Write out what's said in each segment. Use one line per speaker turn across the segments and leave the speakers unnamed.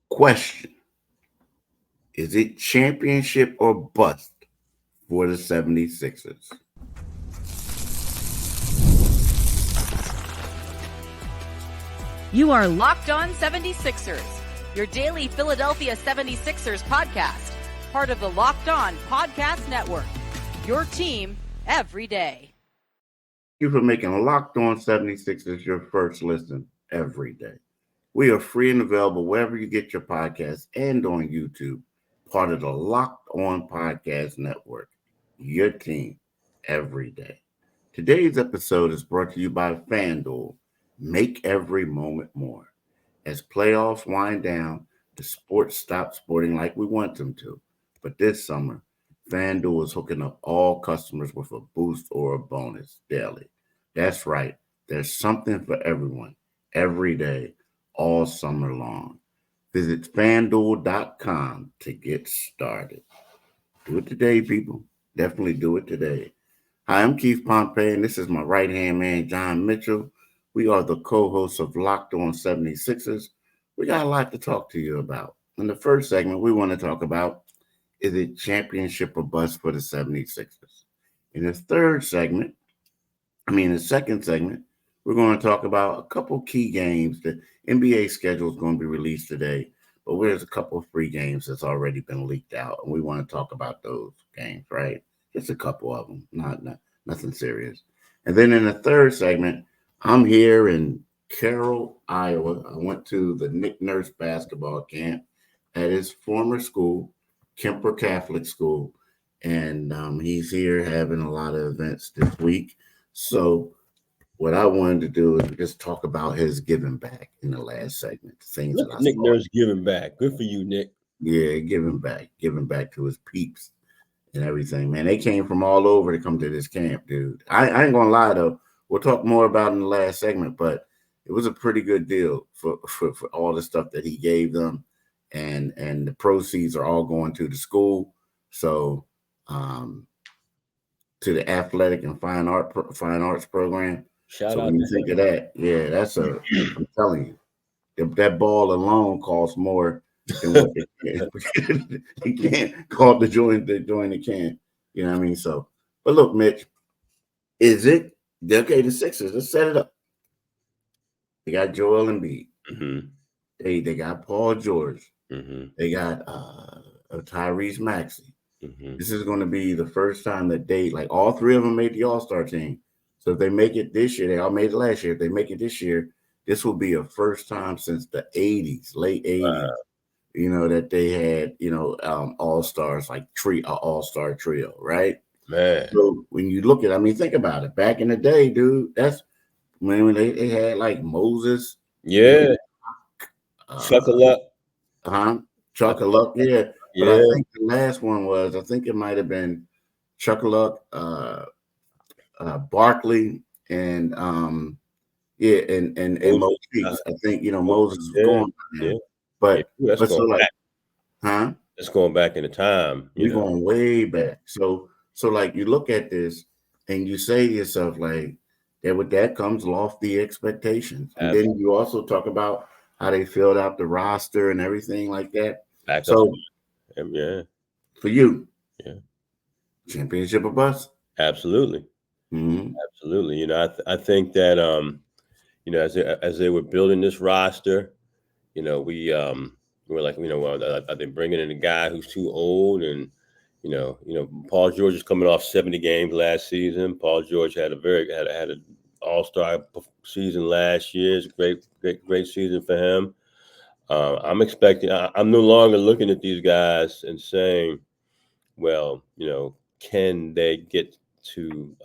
Question: is it championship or bust for the 76ers?
You are Locked On 76ers, your daily Philadelphia 76ers podcast, part of the Locked On Podcast Network, your team every day.
Thank you for making Locked On 76ers your first listen every day. We are free and available wherever you get your podcasts and on YouTube, part of the Locked On Podcast Network, your team every day. Today's episode is brought to you by FanDuel. Make every moment more. As playoffs wind down, the sports stop sporting like we want them to. But this summer, FanDuel is hooking up all customers with a boost or a bonus daily. That's right. There's something for everyone, every day, all summer long. Visit FanDuel.com to get started. Do it today, people. Definitely do it today. Hi, I'm Keith Pompey, and this is my right-hand man, John Mitchell. We are the co-hosts of Locked On 76ers. We got a lot to talk to you about. In the first segment, we want to talk about, is it championship or bust for the 76ers? In the second segment, we're going to talk about a couple key games. The NBA schedule is going to be released today, but there's a couple of free games that's already been leaked out, and we want to talk about those games, right? Just a couple of them, nothing serious. And then in the third segment, I'm here in Carroll, Iowa. I went to the Nick Nurse basketball camp at his former school, Kemper Catholic School, and he's here having a lot of events this week. So what I wanted to do is just talk about his giving back in the last segment. Things
Look, Nick Nurse giving back. Good for you, Nick.
Yeah, giving back to his peeps and everything, man. They came from all over to come to this camp, dude. I ain't gonna lie though. We'll talk more about it in the last segment, but it was a pretty good deal for all the stuff that he gave them, and the proceeds are all going to the school. So, to the athletic and fine arts program.
Shout
So
out
when you
to
think of that, yeah, I'm telling you, that ball alone costs more than what they can't call the joint the can. You know what I mean? So, but look, Mitch, is it okay? The Sixers, let's set it up. They got Joel Embiid.
Mm-hmm.
They got Paul George.
Mm-hmm.
They got Tyrese Maxey.
Mm-hmm.
This is going to be the first time that like all three of them made the All-Star team. So if they make it this year, they all made it last year. If they make it this year, this will be a first time since the 80s, late 80s, that they had, all-stars like all-star trio, right?
Man.
So when you look at, think about it. Back in the day, dude, that's when they had like Moses.
Yeah. Chuck-a-Luck.
Chuck-a-Luck, yeah.
Yeah.
But I think the last one I think it might have been Chuck-a-Luck, Barkley, and and Moses. I think Moses is gone.
Yeah.
But
that's
so like,
It's going back in the time.
You're going way back. So like you look at this and you say to yourself, like, with that comes lofty expectations. And then you also talk about how they filled out the roster and everything like that.
Yeah.
For you,
yeah,
championship or bust?
Absolutely.
Mm-hmm.
Absolutely. I think that as they were building this roster, we were like, are they bringing in a guy who's too old? And Paul George is coming off 70 games last season. Paul George had an all-star season last year. It's a great season for him. I'm expecting. I'm no longer looking at these guys and saying, well, can they get to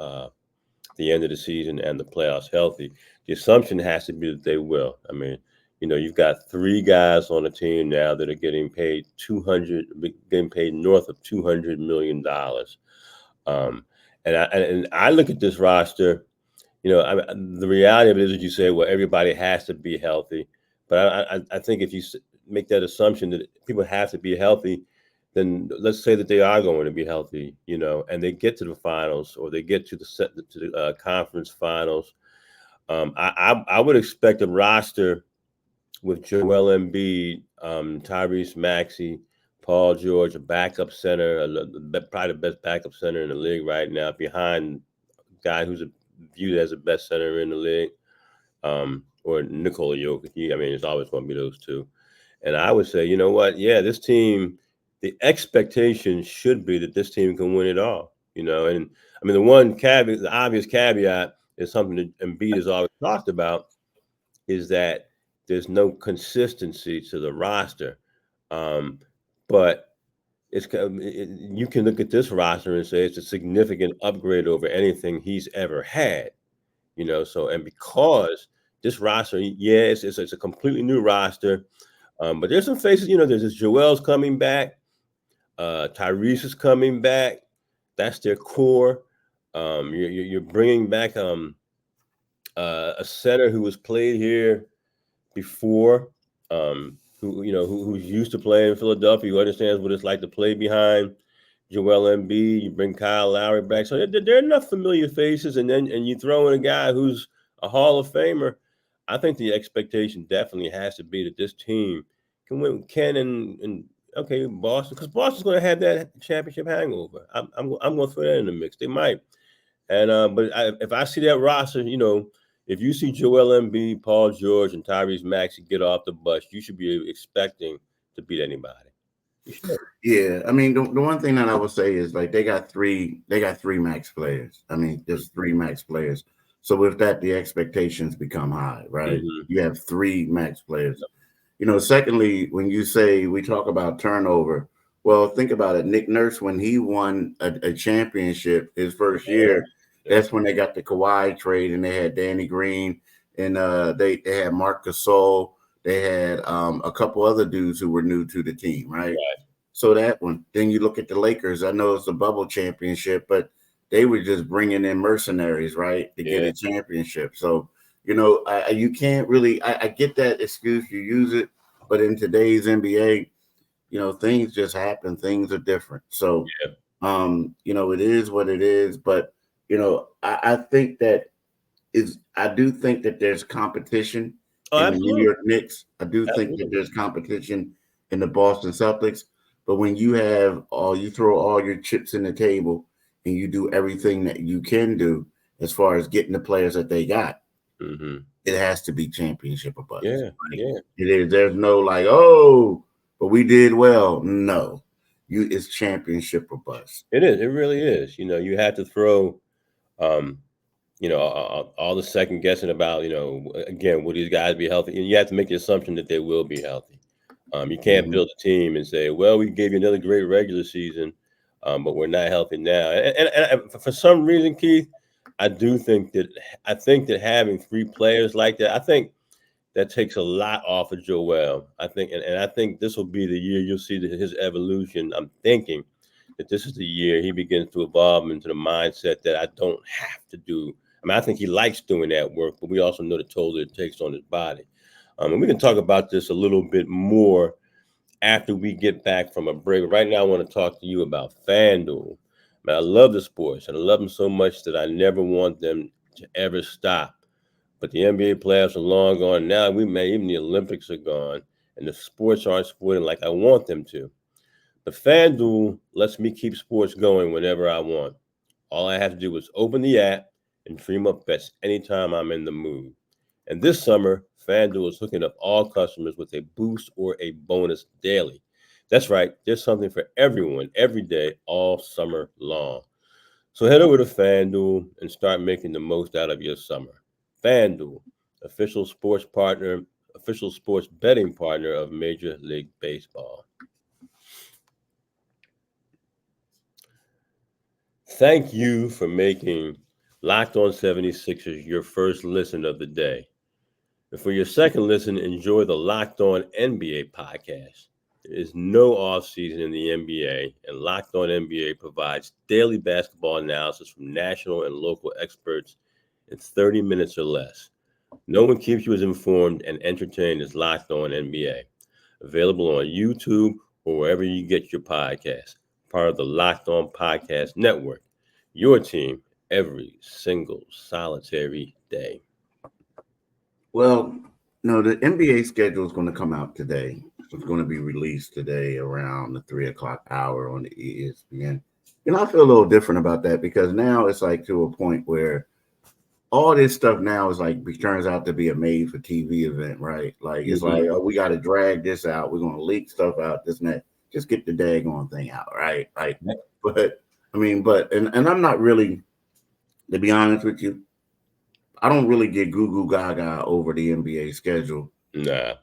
the end of the season and the playoffs healthy? The assumption has to be that they will. You've got three guys on the team now that are getting paid north of $200 million. And I look at this roster. The reality of it is that you say, well, everybody has to be healthy. But I think if you make that assumption that people have to be healthy, then let's say that they are going to be healthy, and they get to the finals or they get to the conference finals. I would expect a roster with Joel Embiid, Tyrese Maxey, Paul George, a backup center, probably the best backup center in the league right now, behind a guy who's viewed as the best center in the league, or Nikola Jokic. I mean, it's always going to be those two. And I would say, you know what? Yeah, this team, the expectation should be that this team can win it all. And I mean, the obvious caveat is something that Embiid has always talked about, is that there's no consistency to the roster. But you can look at this roster and say it's a significant upgrade over anything he's ever had. So, and because this roster, it's a completely new roster. But there's some faces, there's Joel's coming back. Tyrese is coming back. That's their core. You're bringing back a center who was played here before, who's used to playing in Philadelphia, who understands what it's like to play behind Joel Embiid. You bring Kyle Lowry back, so there are enough familiar faces, and you throw in a guy who's a Hall of Famer. I think the expectation definitely has to be that this team can win, Boston, because Boston's going to have that championship hangover. I'm going to throw that in the mix. They might, but if I see that roster, if you see Joel Embiid, Paul George, and Tyrese Maxey get off the bus, you should be expecting to beat anybody.
Yeah, I mean, the one thing that I would say is, like, they got three max players. I mean, there's 3 max players. So with that, the expectations become high, right? Mm-hmm. You have 3 max players. Secondly, when we talk about turnover, well, think about it. Nick Nurse, when he won a championship his first year, that's when they got the Kawhi trade, and they had Danny Green, and they had Marc Gasol. They had a couple other dudes who were new to the team, right? So that one. Then you look at the Lakers. I know it's a bubble championship, but they were just bringing in mercenaries, right, to get a championship. So, you can't really – I get that excuse. You use it. But in today's NBA, things just happen. Things are different. So, it is what it is. But, I think that I do think that there's competition in the New York Knicks. I do think that there's competition in the Boston Celtics. But when you throw all your chips in the table and you do everything that you can do as far as getting the players that they got, it has to be championship or bust.
Yeah.
It is. There's no but we did well. No, it's championship or bust.
It is. It really is. You have to throw, all the second guessing about, again, will these guys be healthy? And you have to make the assumption that they will be healthy. You can't build a team and say, well, we gave you another great regular season, but we're not healthy now. And for some reason, Keith, I think that having 3 players like that, I think that takes a lot off of Joel. I think, and I think this will be the year you'll see his evolution. I'm thinking that this is the year he begins to evolve into the mindset that I don't have to do. I mean, I think he likes doing that work, but we also know the toll that it takes on his body. And we can talk about this a little bit more after we get back from a break. Right now, I want to talk to you about FanDuel. Man, I love the sports, and I love them so much that I never want them to ever stop. But the NBA playoffs are long gone now. Even the Olympics are gone, and the sports aren't sporting like I want them to. But FanDuel lets me keep sports going whenever I want. All I have to do is open the app and dream up bets anytime I'm in the mood. And this summer, FanDuel is hooking up all customers with a boost or a bonus daily. That's right. There's something for everyone every day, all summer long. So head over to FanDuel and start making the most out of your summer. FanDuel, official sports betting partner of Major League Baseball. Thank you for making Locked On 76ers your first listen of the day. And for your second listen, enjoy the Locked On NBA podcast. There is no offseason in the NBA, and Locked On NBA provides daily basketball analysis from national and local experts in 30 minutes or less. No one keeps you as informed and entertained as Locked On NBA. Available on YouTube or wherever you get your podcasts. Part of the Locked On Podcast Network. Your team every single solitary day.
Well, No, the NBA schedule is going to come out today. It's going to be released today around the 3 o'clock hour on the ESPN. I feel a little different about that because now it's like to a point where all this stuff now is like turns out to be a made for TV event, right? Like it's like, oh, we got to drag this out. We're going to leak stuff out. This and that. Just get the daggone thing out, right? Like, but I mean, and I'm not really, to be honest with you, I don't really get goo goo gaga over the NBA schedule.
Nah.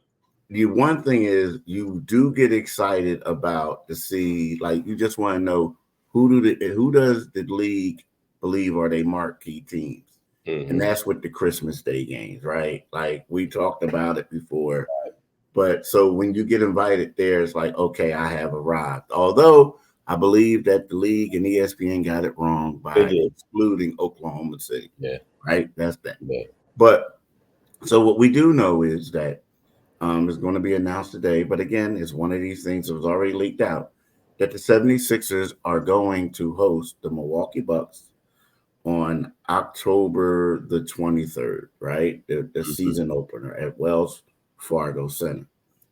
The one thing is you do get excited about to see, like you just want to know who does the league believe are they marquee teams. And that's with the Christmas Day games, right? Like we talked about it before. But so when you get invited there, it's like, okay, I have arrived. Although I believe that the league and ESPN got it wrong by excluding Oklahoma City.
Yeah.
Right? That's that.
Yeah.
But so what we do know is that it's going to be announced today. But again, it's one of these things that was already leaked out that the 76ers are going to host the Milwaukee Bucks on October the 23rd, right? The season opener at Wells Fargo Center.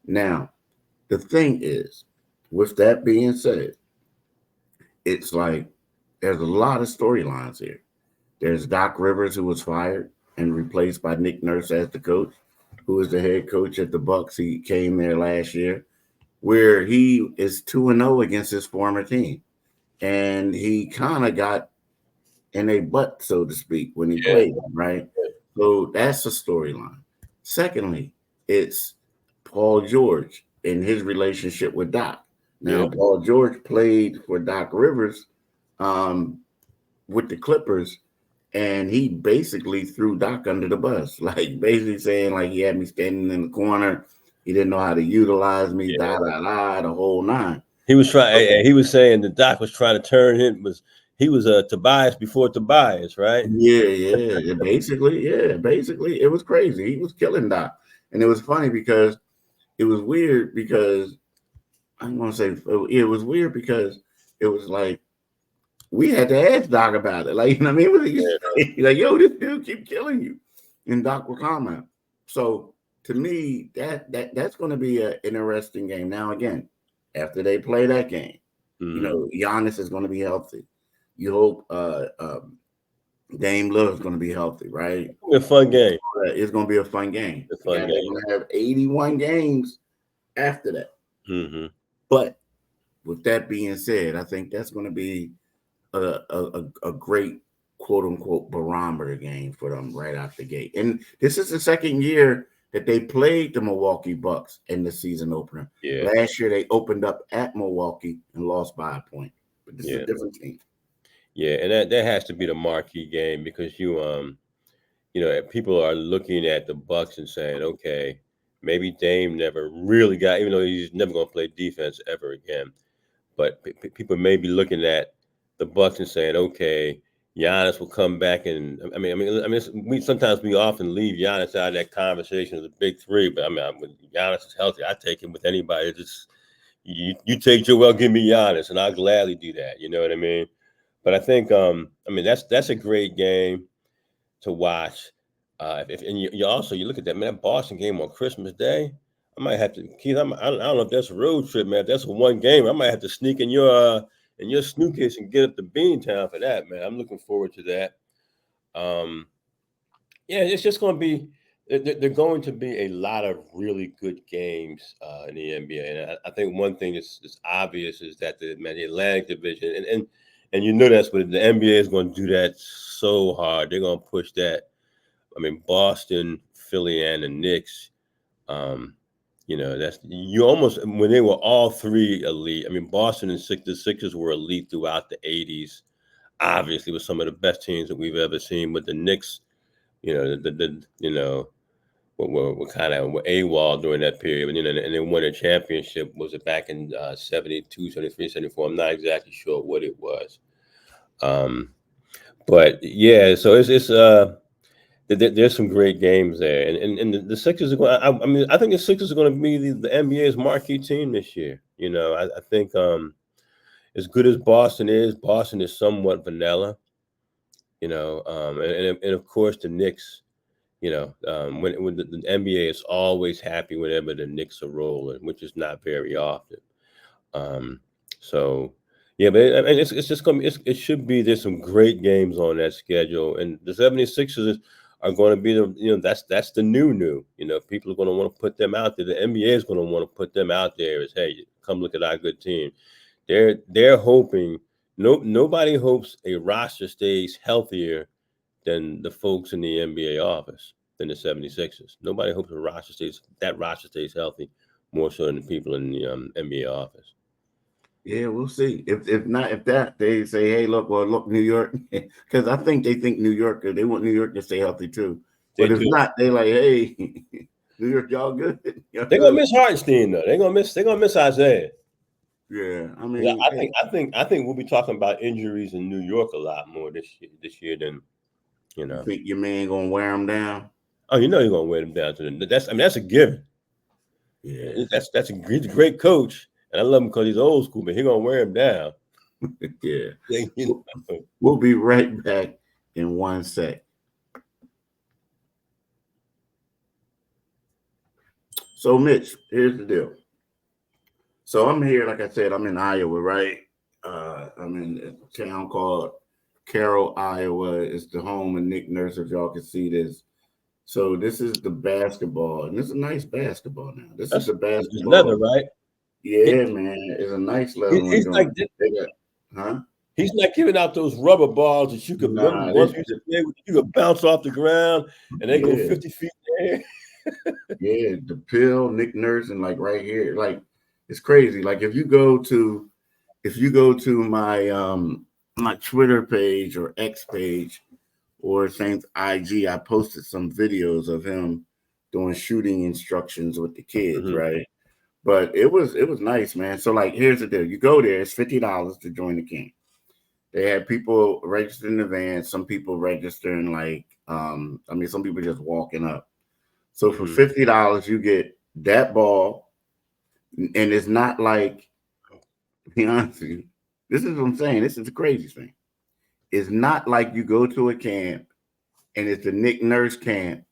Now, the thing is, with that being said, it's like there's a lot of storylines here. There's Doc Rivers, who was fired and replaced by Nick Nurse as the coach, who is the head coach at the Bucks. He came there last year, where he is 2-0 against his former team. And he kind of got in a butt, so to speak, when he played them, right? So that's a storyline. Secondly, it's Paul George and his relationship with Doc. Now, Paul George played for Doc Rivers with the Clippers, and he basically threw Doc under the bus, like basically saying like he had me standing in the corner. He didn't know how to utilize me, the whole nine.
He was trying. He was saying the Doc was trying to turn him. He was Tobias before Tobias, right?
Yeah. Basically, it was crazy. He was killing Doc, and it was funny because it was weird because I'm gonna say it was weird because it was like we had to ask Doc about it. Like, you know what I mean? Like, yo, this dude keep killing you, and Doc will comment. So to me, that's going to be an interesting game. Now, again, after they play that game, Giannis is going to be healthy. You hope Dame Lillard is going to be healthy, right?
It's a fun game.
It's going to be a fun game. They're going to have 81 games after that. But with that being said, I think that's going to be a great quote unquote barometer game for them right out the gate. And this is the second year that they played the Milwaukee Bucks in the season opener. Last year they opened up at Milwaukee and lost by a point. But this is a different team.
Yeah, and that has to be the marquee game because people are looking at the Bucks and saying, okay, maybe Dame never really got, even though he's never going to play defense ever again. But people may be looking at the Bucks and saying, okay, Giannis will come back, and we often leave Giannis out of that conversation as a big three. But when Giannis is healthy, I take him with anybody. Just you take Joel, give me Giannis, and I'll gladly do that. You know what I mean? But I think that's a great game to watch. You look at that Boston game on Christmas Day. I might have to, Keith. I don't know if that's a road trip, man. If that's a one game, I might have to sneak in your snootcase and get up to Beantown for that, man. I'm looking forward to that. It's just going to be. They're going to be a lot of really good games in the NBA, and I think one thing is obvious is that the Atlantic Division, and that's what the NBA is going to do that so hard. They're going to push that. Boston, Philly, and the Knicks. That's almost when they were all three elite. Boston and the Sixers were elite throughout the 80s. Obviously, with some of the best teams that we've ever seen. But the Knicks, were kind of AWOL during that period. And then won a championship. Was it back in 72, 73, 74? I'm not exactly sure what it was. But yeah, so it's there's some great games there, and the Sixers are going. I think the Sixers are going to be the NBA's marquee team this year. I think as good as Boston is somewhat vanilla. And of course the Knicks, when the NBA is always happy whenever the Knicks are rolling, which is not very often. So yeah, but it's just gonna it should be there's some great games on that schedule, and the 76ers are going to be that's the new. People are going to want to put them out there. The NBA is going to want to put them out there as, hey, come look at our good team. They're hoping nobody hopes a roster stays healthier than the folks in the NBA office, than the 76ers. Nobody hopes that roster stays healthy more so than the people in the NBA office.
Yeah, we'll see. If not, if that they say, hey, look, New York, because I think they think New York, they want New York to stay healthy too. But if not, they like, hey, New York, y'all good?
They're gonna miss Hartenstein though. They're gonna miss Isaiah.
Yeah, I mean,
I think we'll be talking about injuries in New York a lot more this year than
You think your man gonna wear him down?
Oh, you're gonna wear him down to that's a given.
Yeah,
he's a great coach, and I love him because he's old school, but he's gonna wear him down.
Yeah. We'll be right back in 1 sec. So, Mitch, here's the deal. So I'm here, like I said, I'm in Iowa, right? I'm in a town called Carroll, Iowa. It's the home of Nick Nurse, if y'all can see this. So this is the basketball, and this is a nice basketball now. This is the basketball.
Leather, right?
Yeah, man. It's a nice leather one.
He's not giving out those rubber balls that you could you could bounce off the ground and they go 50 feet in the air.
Yeah, the pill, Nick Nurse, and like right here, like it's crazy. Like if you go to my Twitter page or X page or Saints IG, I posted some videos of him doing shooting instructions with the kids, right? But it was nice, man. So like here's the deal. You go there, it's $50 to join the camp. They had people registered in advance, some people registering some people just walking up. So for $50, you get that ball, and it's not like, to be honest with you, this is what I'm saying. This is the crazy thing. It's not like you go to a camp and it's the Nick Nurse camp,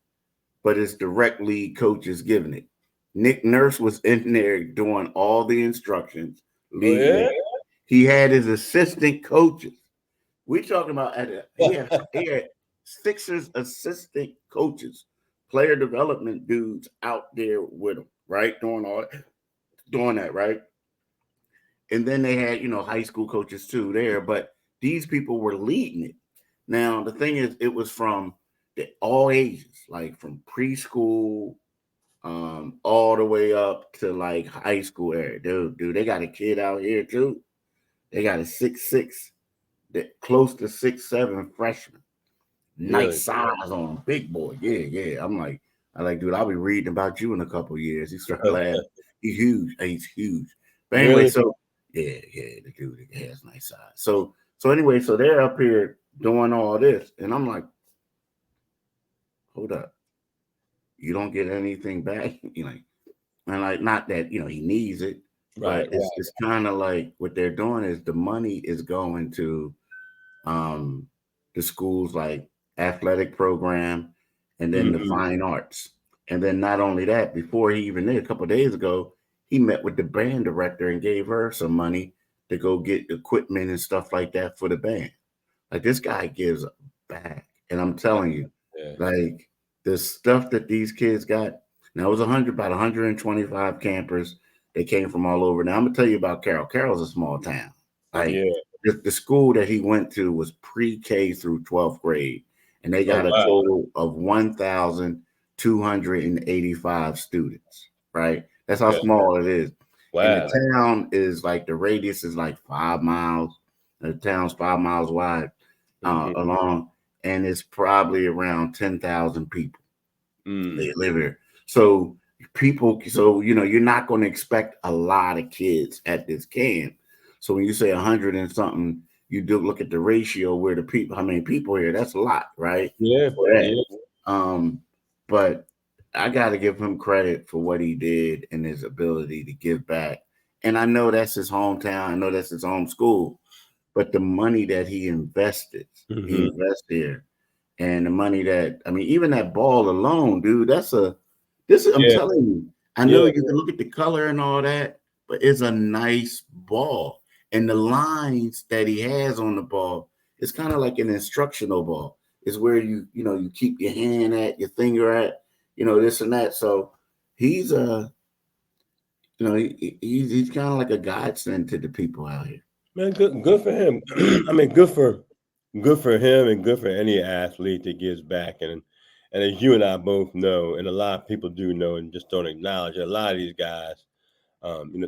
but it's direct league coaches giving it. Nick Nurse was in there doing all the instructions. He had his assistant coaches. We talking about he had Sixers assistant coaches, player development dudes out there with him, right? Doing that, right? And then they had, high school coaches too there, but these people were leading it. Now, the thing is, it was from all ages, like from preschool all the way up to like high school area. Dude, they got a kid out here too. They got a 6'6", close to 6'7" freshman. Nice size on him, big boy. Yeah. I like, dude, I'll be reading about you in a couple of years. He started laughing. He's huge. He's huge. But anyway, so yeah, the dude has nice size. So anyway, so they're up here doing all this, and I'm like, hold up, you don't get anything back, and like not that he needs it, but it's kind of like what they're doing is the money is going to the school's like athletic program, and then the fine arts, and then not only that, before he even did, a couple of days ago, he met with the band director and gave her some money to go get equipment and stuff like that for the band. Like this guy gives back, and I'm telling you, like the stuff that these kids got. Now it was about 125 campers. They came from all over. Now I'm gonna tell you about Carroll. Carroll's a small town. Like the school that he went to was pre-K through 12th grade, and they got a total of 1,285 students. Right, that's how small it is. Wow. And the town is like the radius is like 5 miles. The town's 5 miles wide along, and it's probably around 10,000 people. They live here. So you're not going to expect a lot of kids at this camp. So when you say 100 and something, you do look at the ratio where how many people here. That's a lot, right?
Yeah.
But I got to give him credit for what he did and his ability to give back. And I know that's his hometown. I know that's his home school. But the money that he invested, he invested here. and the money that even that ball alone, dude. I'm
Yeah,
telling you. I know
yeah,
you can look at the color and all that, but it's a nice ball, and the lines that he has on the ball, it's kind of like an instructional ball. It's where you keep your hand at, your finger at, this and that. So he's he's kind of like a godsend to the people out here.
man. Good for him. I mean, good for him, and good for any athlete that gives back. And as you and I both know, and a lot of people do know, and just don't acknowledge it, a lot of these guys,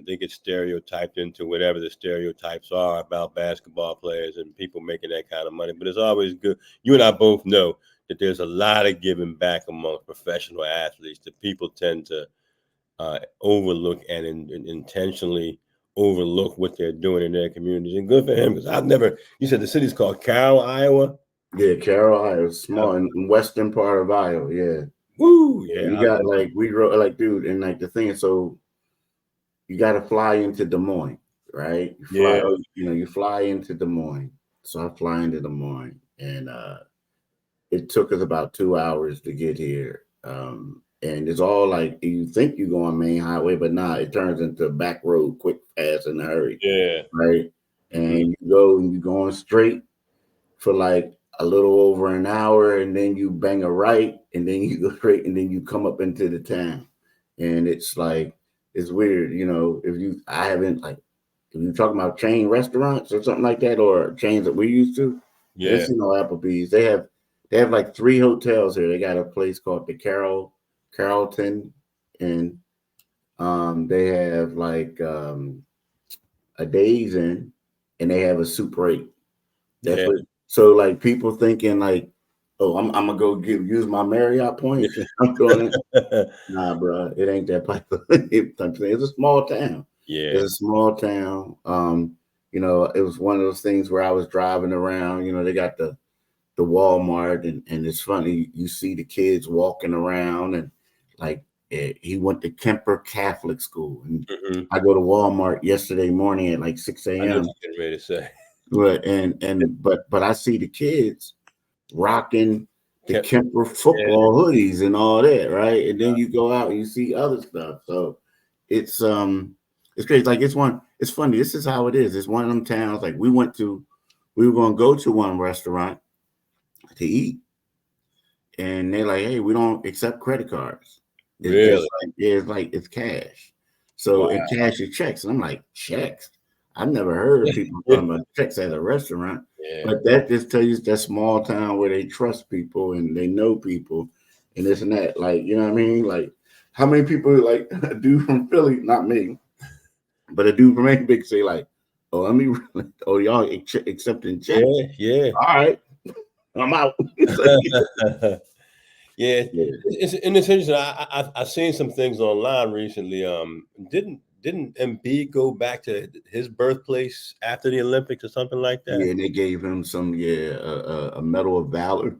they get stereotyped into whatever the stereotypes are about basketball players and people making that kind of money. But it's always good. You and I both know that there's a lot of giving back among professional athletes that people tend to overlook and intentionally overlook what they're doing in their communities. And good for him, because you said the city's called Carroll, Iowa?
Yeah, Carroll, Iowa, small in western part of Iowa. Yeah,
Woo, yeah.
you got we wrote dude, and the thing is, so you got to fly into Des Moines, right? You fly into Des Moines. So I fly into Des Moines, and it took us about 2 hours to get here. And it's all like you think you go on main highway, but it turns into a back road, quick, fast, in a hurry.
Yeah.
Right. And you're going straight for like a little over an hour, and then you bang a right, and then you go straight, and then you come up into the town. And it's like, it's weird, if you're talking about chain restaurants or something like that, or chains that we used to,
Yeah.
Applebee's. They have like 3 hotels here. They got a place called the Carrollton, and they have like a Days Inn, and they have a Super 8. So like people thinking like, oh, I'm gonna go use my Marriott points. I'm doing it. Nah, bro, it ain't that type of thing. It's a small town.
Yeah.
It's a small town. It was one of those things where I was driving around. They got the Walmart, and it's funny. You see the kids walking around, and like he went to Kemper Catholic School, and I go to Walmart yesterday morning at like 6 a.m.
I know what you're getting ready to say.
But I see the kids rocking the Kemper football hoodies and all that, right? And then you go out and you see other stuff. So it's crazy. Like it's funny. This is how it is. It's one of them towns. Like we were going to go to one restaurant to eat, and they're like, hey, we don't accept credit cards. It's
Really?
It's cash. So it cash your checks. And I'm like, checks? I've never heard of people talking about checks at a restaurant.
Yeah.
But that just tells you that small town where they trust people and they know people and this and that. Like, you know what I mean? Like, how many people, like a dude from Philly, not me, but a dude from Big say like, y'all accepting checks?
Yeah.
All right, I'm out.
Yeah. It's interesting. I've seen some things online recently. Didn't Embiid go back to his birthplace after the Olympics or something like that?
Yeah, and they gave him some a Medal of Valor.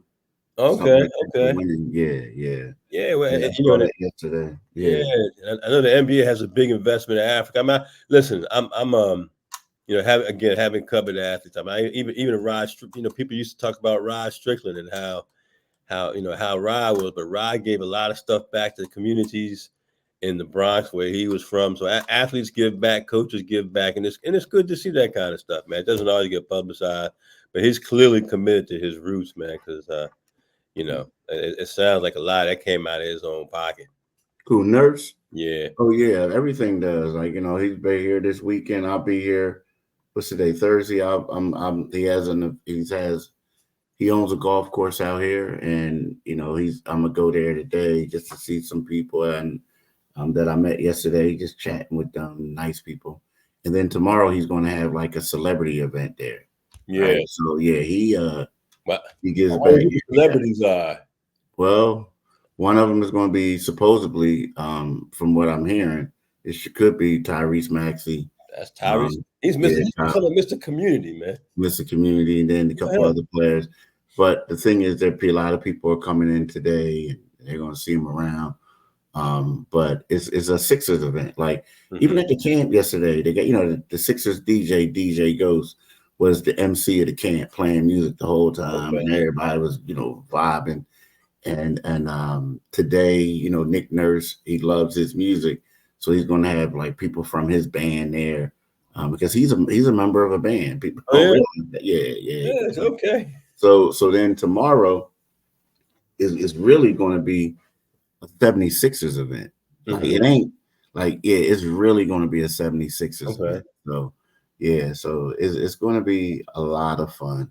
Okay.
Yeah.
Well,
I saw that yesterday.
Yeah, I know the NBA has a big investment in Africa. Listen, I'm having covered athletes. Even Rod, people used to talk about Rod Strickland and how Rod was, but Rod gave a lot of stuff back to the communities in the Bronx where he was from. So athletes give back, coaches give back, and it's good to see that kind of stuff, man. It doesn't always get publicized, but he's clearly committed to his roots, man. Because it sounds like a lot that came out of his own pocket.
Cool, Nurse.
Yeah.
Oh yeah, everything does. Like he's been here this weekend. I'll be here. What's today? Thursday. He owns a golf course out here, and I'm gonna go there today just to see some people and that I met yesterday, just chatting with them, nice people. And then tomorrow he's going to have like a celebrity event there.
Yeah.
Right? So yeah, he gives back.
Who celebrities are?
Well, one of them is going to be supposedly, from what I'm hearing, could be Tyrese Maxey.
That's Tyrese. He's Mr. Community, man.
Mr. Community, and then a couple other players. But the thing is that a lot of people are coming in today, and they're going to see him around. But it's a Sixers event. Like even at the camp yesterday, they got the Sixers DJ Ghost was the MC of the camp, playing music the whole time,
Okay.
and everybody was, vibing. And today, Nick Nurse, he loves his music, so he's going to have like people from his band there, because he's a member of a band. People
Oh,
don't
yeah?
realize that. Yeah.
Yes, okay.
So then tomorrow is really going to be a 76ers event. Like
Mhm.
it ain't like, it's really going to be a 76ers
Okay.
event. So yeah, so it's going to be a lot of fun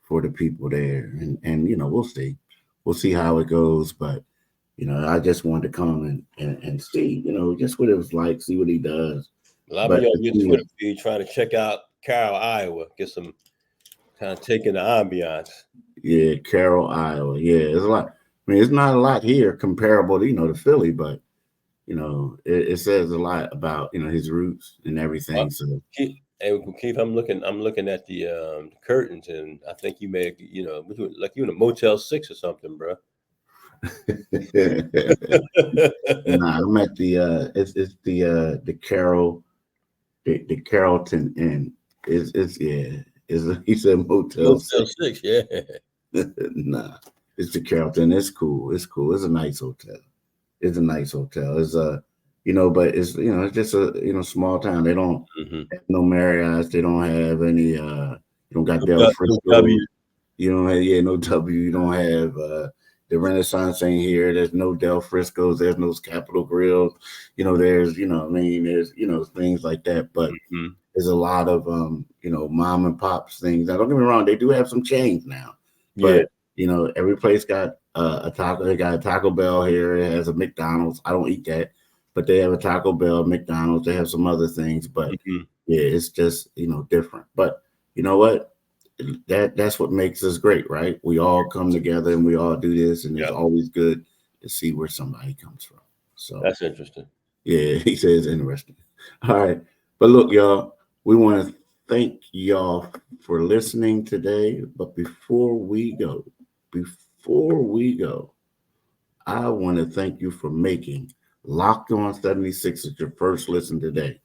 for the people there, and we'll see how it goes. But I just wanted to come and see, just what it was like, see what he does.
Well, I'll
But
be on your Twitter feed trying to check out Carroll, Iowa. Get some kind of taking the ambiance.
yeah, Carroll, Iowa. Yeah, it's a lot. I mean, it's not a lot here comparable to to Philly, but it says a lot about his roots and everything. So
Keith, I'm looking at the curtains, and I think you may, like you in a Motel 6 or something, bro.
nah, I'm at it's the Carroll, the Carrollton Inn. It's yeah. He said Motel
Motel
6.
6, yeah.
Nah, it's the Carrollton. It's cool. It's cool. It's a nice hotel. It's a nice hotel. It's but it's it's just a small town. They don't
Mm-hmm.
have no Marriotts. They don't have any. You don't got Del
No
Frisco.
W.
You don't have no W. You don't have the Renaissance ain't here. There's no Del Frisco's. There's no Capitol Grill. There's I mean there's things like that. But
Mm-hmm.
there's a lot of mom and pops things. Now don't get me wrong. They do have some chains now,
Yeah.
but every place got a taco. They got a Taco Bell here. It has a McDonald's. I don't eat that, but they have a Taco Bell, McDonald's. They have some other things, but
Mm-hmm.
yeah, it's just different. But you know what? That's what makes us great, right? We all come together and we all do this, and it's
Yep.
always good to see where somebody comes from. So
That's interesting.
yeah, he says interesting. All right, but look, y'all, we want to thank y'all for listening today. But before we go, I want to thank you for making Locked On 76ers your first listen today.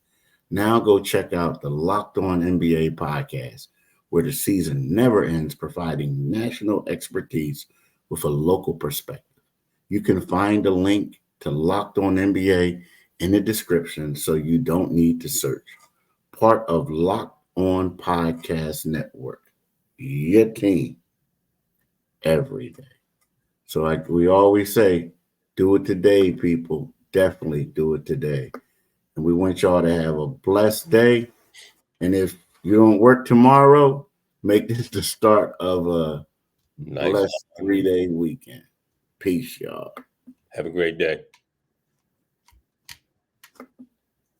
Now go check out the Locked On NBA podcast, where the season never ends, providing national expertise with a local perspective. You can find a link to Locked On NBA in the description, so you don't need to search. Part of Locked On Podcast Network, your team every day. So like we always say, do it today, people. Definitely do it today. And we want y'all to have a blessed day. And if you don't work tomorrow, make this the start of a
Nice.
blessed 3-day weekend. Peace, y'all.
Have a great day.